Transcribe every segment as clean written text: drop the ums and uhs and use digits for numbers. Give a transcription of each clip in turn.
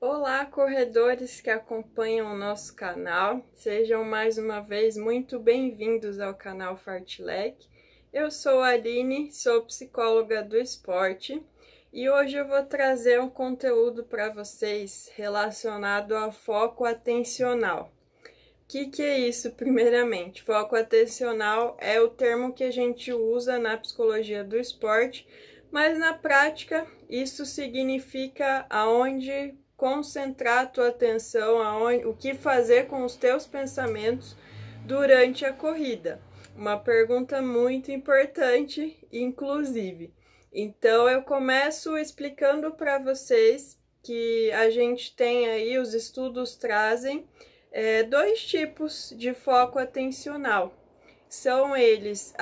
Olá, corredores que acompanham o nosso canal, sejam mais uma vez muito bem-vindos ao canal Fartlek. Eu sou a Aline, sou psicóloga do esporte e hoje eu vou trazer um conteúdo para vocês relacionado ao foco atencional. O que é isso, primeiramente? Foco atencional é o termo que a gente usa na psicologia do esporte, mas na prática isso significa aonde concentrar a tua atenção, o que fazer com os teus pensamentos durante a corrida. Uma pergunta muito importante, inclusive. Então eu começo explicando para vocês que a gente tem aí, os estudos trazem dois tipos de foco atencional. São eles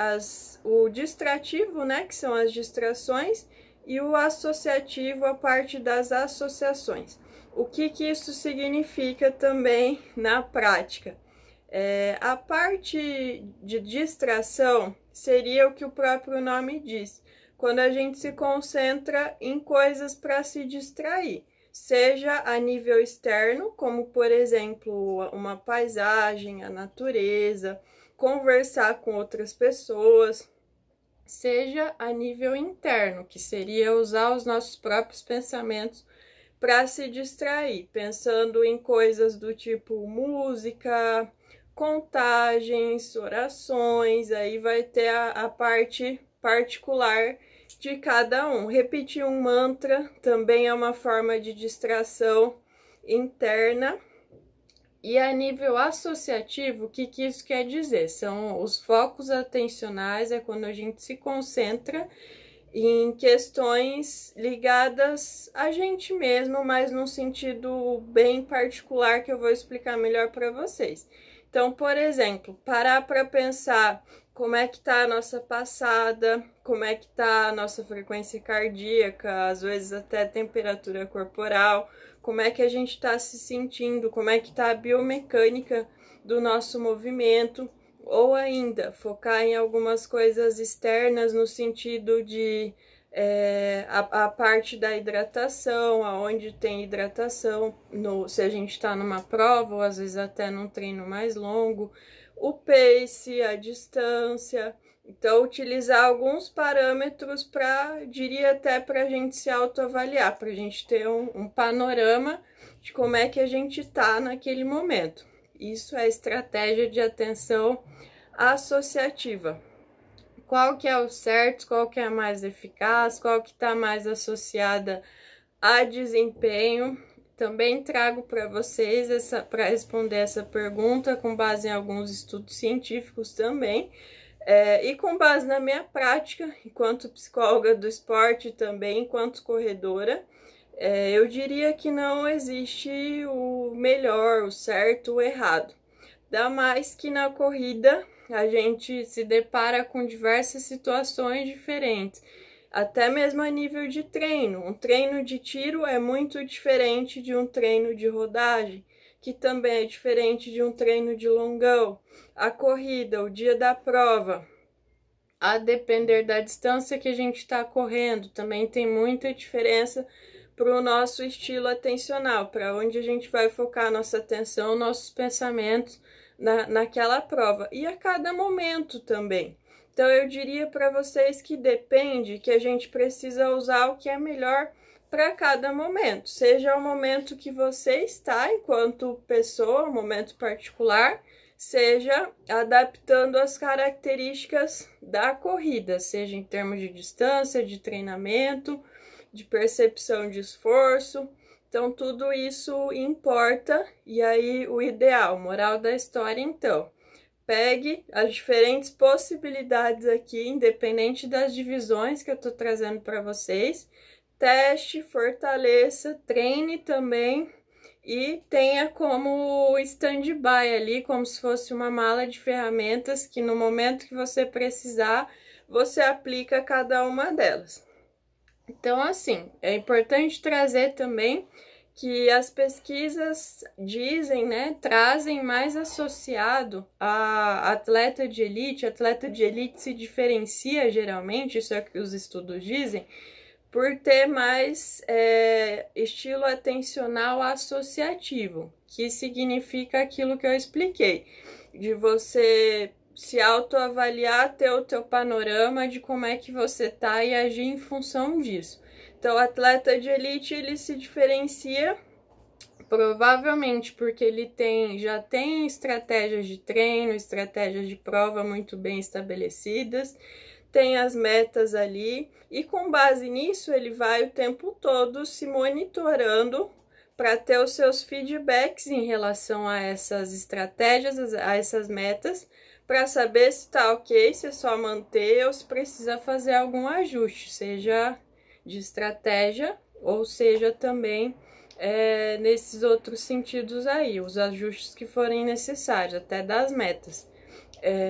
o distrativo, né, que são as distrações, e o associativo, a parte das associações. O que isso significa também na prática? A parte de distração seria o que o próprio nome diz, quando a gente se concentra em coisas para se distrair, seja a nível externo, como por exemplo uma paisagem, a natureza, conversar com outras pessoas, seja a nível interno, que seria usar os nossos próprios pensamentos para se distrair, pensando em coisas do tipo música, contagens, orações, aí vai ter a parte particular de cada um. Repetir um mantra também é uma forma de distração interna. E a nível associativo, o que isso quer dizer? São os focos atencionais, é quando a gente se concentra em questões ligadas a gente mesmo, mas num sentido bem particular que eu vou explicar melhor para vocês. Então, por exemplo, parar para pensar como é que tá a nossa passada, como é que tá a nossa frequência cardíaca, às vezes até temperatura corporal, como é que a gente está se sentindo, como é que tá a biomecânica do nosso movimento, ou ainda focar em algumas coisas externas no sentido de a parte da hidratação, aonde tem hidratação, se a gente está numa prova ou às vezes até num treino mais longo, o pace, a distância. Então, utilizar alguns parâmetros diria até para a gente se autoavaliar, para a gente ter um panorama de como é que a gente está naquele momento. Isso é estratégia de atenção associativa. Qual que é o certo, qual que é a mais eficaz, qual que está mais associada a desempenho. Também trago para vocês para responder essa pergunta com base em alguns estudos científicos também. E com base na minha prática, enquanto psicóloga do esporte também, enquanto corredora, eu diria que não existe o melhor, o certo, o errado. Dá mais que na corrida a gente se depara com diversas situações diferentes, até mesmo a nível de treino. Um treino de tiro é muito diferente de um treino de rodagem, que também é diferente de um treino de longão. A corrida, o dia da prova, a depender da distância que a gente está correndo, também tem muita diferença para o nosso estilo atencional, para onde a gente vai focar a nossa atenção, nossos pensamentos naquela prova. E a cada momento também. Então, eu diria para vocês que depende, que a gente precisa usar o que é melhor para cada momento. Seja o momento que você está enquanto pessoa, um momento particular, seja adaptando as características da corrida, seja em termos de distância, de treinamento, de percepção de esforço. Então, tudo isso importa. E aí, o ideal, moral da história, então, pegue as diferentes possibilidades aqui, independente das divisões que eu tô trazendo para vocês, teste, fortaleça, treine também e tenha como stand-by ali, como se fosse uma mala de ferramentas que no momento que você precisar, você aplica cada uma delas. Então, assim, é importante trazer também que as pesquisas dizem, né, trazem mais associado a atleta de elite. Atleta de elite se diferencia geralmente, isso é o que os estudos dizem, por ter mais estilo atencional associativo, que significa aquilo que eu expliquei, de você se autoavaliar, ter o teu panorama de como é que você tá e agir em função disso. Então, o atleta de elite, ele se diferencia provavelmente porque ele já tem estratégias de treino, estratégias de prova muito bem estabelecidas, tem as metas ali, e com base nisso ele vai o tempo todo se monitorando para ter os seus feedbacks em relação a essas estratégias, a essas metas, para saber se tá ok, se é só manter ou se precisa fazer algum ajuste, seja de estratégia ou seja também nesses outros sentidos aí, os ajustes que forem necessários, até das metas.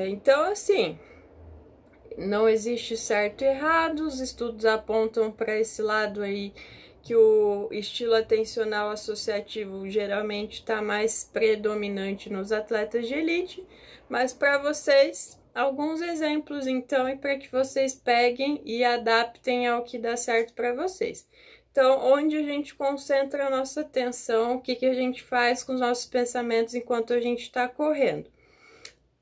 Então, assim, não existe certo e errado, os estudos apontam para esse lado aí que o estilo atencional associativo geralmente está mais predominante nos atletas de elite, mas para vocês, alguns exemplos então, e para que vocês peguem e adaptem ao que dá certo para vocês. Então, onde a gente concentra a nossa atenção, o que a gente faz com os nossos pensamentos enquanto a gente está correndo?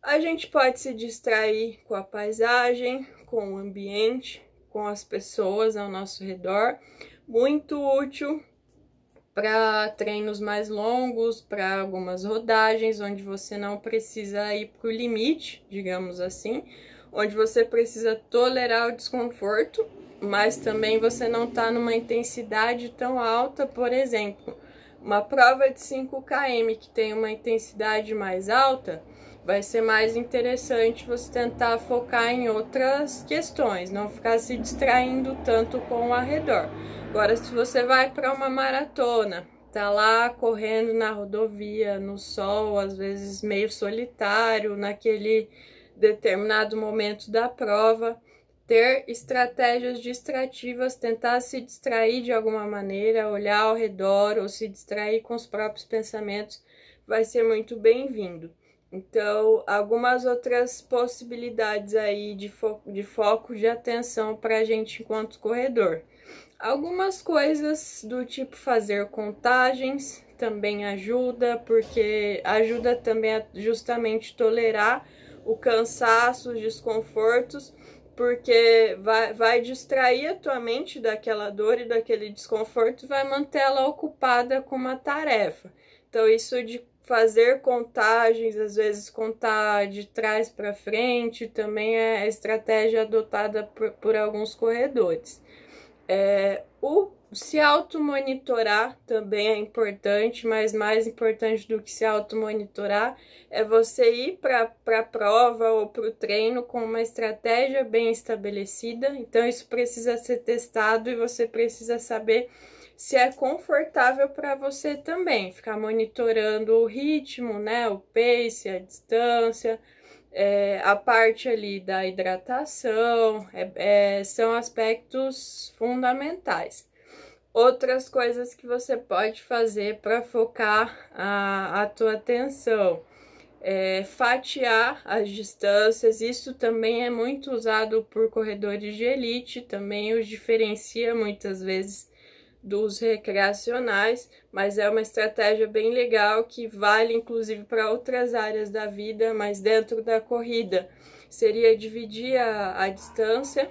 A gente pode se distrair com a paisagem, com o ambiente, com as pessoas ao nosso redor. Muito útil para treinos mais longos, para algumas rodagens, onde você não precisa ir para o limite, digamos assim, onde você precisa tolerar o desconforto, mas também você não está numa intensidade tão alta. Por exemplo, uma prova de 5 km que tem uma intensidade mais alta, vai ser mais interessante você tentar focar em outras questões, não ficar se distraindo tanto com o arredor. Agora, se você vai para uma maratona, tá lá correndo na rodovia, no sol, às vezes meio solitário, naquele determinado momento da prova, ter estratégias distrativas, tentar se distrair de alguma maneira, olhar ao redor ou se distrair com os próprios pensamentos, vai ser muito bem-vindo. Então, algumas outras possibilidades aí de foco de atenção para a gente enquanto corredor. Algumas coisas do tipo fazer contagens também ajuda, porque ajuda também a justamente tolerar o cansaço, os desconfortos, porque vai distrair a tua mente daquela dor e daquele desconforto e vai manter ela ocupada com uma tarefa. Então, isso de fazer contagens, às vezes contar de trás para frente, também é estratégia adotada por alguns corredores. Se automonitorar também é importante, mas mais importante do que se automonitorar é você ir para a prova ou para o treino com uma estratégia bem estabelecida. Então, isso precisa ser testado e você precisa saber se é confortável para você também. Ficar monitorando o ritmo, né, o pace, a distância, a parte ali da hidratação, são aspectos fundamentais. Outras coisas que você pode fazer para focar a tua atenção, fatiar as distâncias. Isso também é muito usado por corredores de elite, também os diferencia muitas vezes dos recreacionais, mas é uma estratégia bem legal que vale inclusive para outras áreas da vida, mas dentro da corrida seria dividir a distância,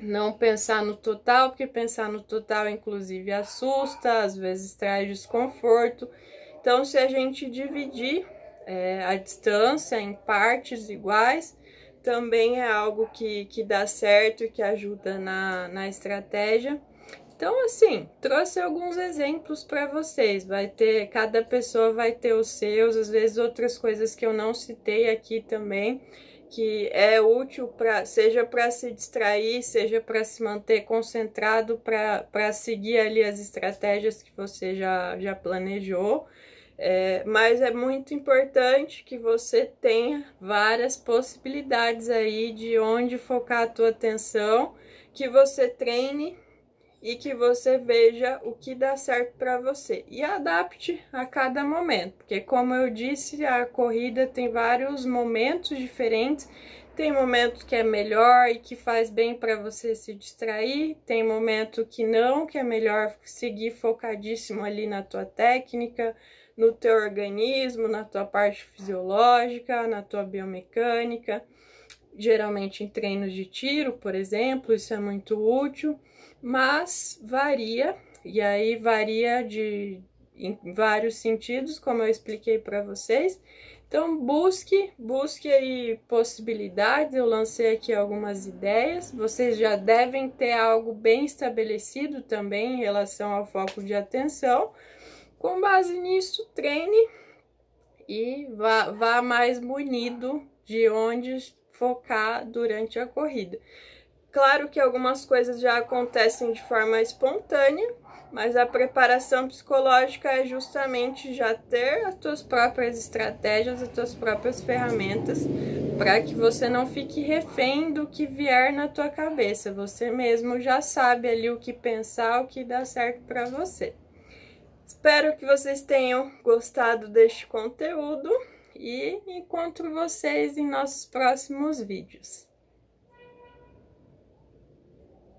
não pensar no total, porque pensar no total inclusive assusta, às vezes traz desconforto. Então, se a gente dividir a distância em partes iguais, também é algo que dá certo e que ajuda na estratégia. Então, assim, trouxe alguns exemplos para vocês. Cada pessoa vai ter os seus, às vezes outras coisas que eu não citei aqui também, que é útil seja para se distrair, seja para se manter concentrado, para seguir ali as estratégias que você já planejou. Mas é muito importante que você tenha várias possibilidades aí de onde focar a tua atenção, que você treine e que você veja o que dá certo para você e adapte a cada momento, porque como eu disse, a corrida tem vários momentos diferentes, Tem momento que é melhor e que faz bem para você se distrair, tem momento que não, que é melhor seguir focadíssimo ali na tua técnica, no teu organismo, na tua parte fisiológica, na tua biomecânica. Geralmente em treinos de tiro, por exemplo, isso é muito útil, mas varia, e aí varia em vários sentidos, como eu expliquei para vocês. Então, busque aí possibilidades, eu lancei aqui algumas ideias, vocês já devem ter algo bem estabelecido também em relação ao foco de atenção. Com base nisso, treine e vá mais munido de onde focar durante a corrida. Claro que algumas coisas já acontecem de forma espontânea, mas a preparação psicológica é justamente já ter as tuas próprias estratégias, as tuas próprias ferramentas, para que você não fique refém do que vier na tua cabeça. Você mesmo já sabe ali o que pensar, o que dá certo para você. Espero que vocês tenham gostado deste conteúdo e encontro vocês em nossos próximos vídeos.